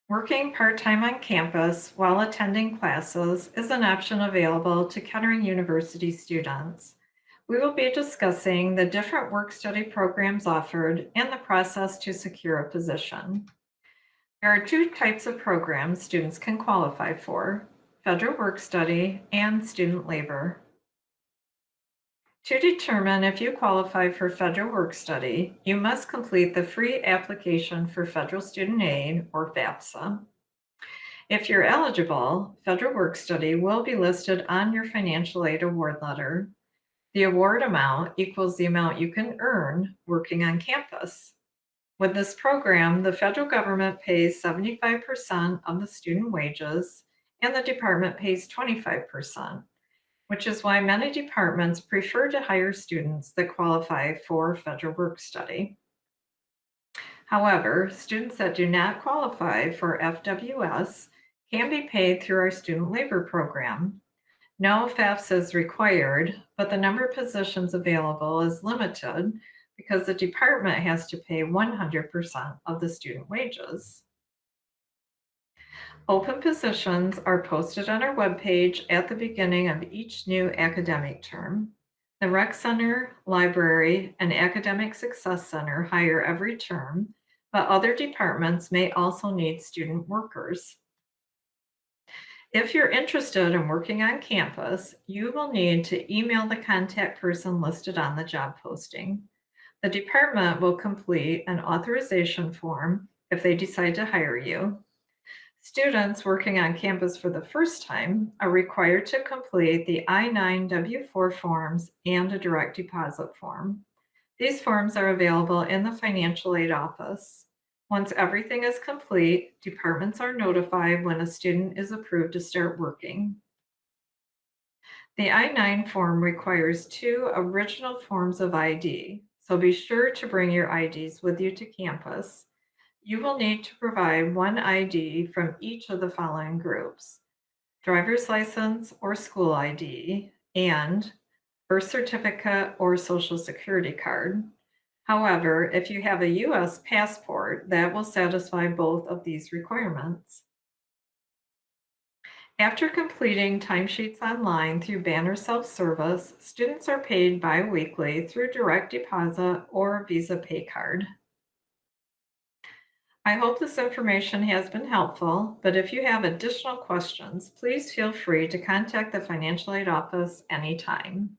Working part-time on campus while attending classes is an option available to Kettering University students. We will be discussing the different work-study programs offered and the process to secure a position. There are two types of programs students can qualify for: federal work-study and student labor. To determine if you qualify for federal work-study, you must complete the free application for federal student aid, or FAFSA. If you're eligible, federal work-study will be listed on your financial aid award letter. The award amount equals the amount you can earn working on campus. With this program, the federal government pays 75% of the student wages, and the department pays 25%, which is why many departments prefer to hire students that qualify for federal work-study. However, students that do not qualify for FWS can be paid through our student labor program. No FAFSA is required, but the number of positions available is limited because the department has to pay 100% of the student wages. Open positions are posted on our webpage at the beginning of each new academic term. The Rec Center, Library, and Academic Success Center hire every term, but other departments may also need student workers. If you're interested in working on campus, you will need to email the contact person listed on the job posting. The department will complete an authorization form if they decide to hire you. Students working on campus for the first time are required to complete the I-9 W-4 forms and a direct deposit form. These forms are available in the financial aid office. Once everything is complete, departments are notified when a student is approved to start working. The I-9 form requires 2 original forms of ID, so be sure to bring your IDs with you to campus. You will need to provide one ID from each of the following groups: driver's license or school ID, and birth certificate or social security card. However, if you have a US passport, that will satisfy both of these requirements. After completing timesheets online through Banner Self-Service, students are paid bi-weekly through direct deposit or Visa Pay card. I hope this information has been helpful, but if you have additional questions, please feel free to contact the Financial Aid Office anytime.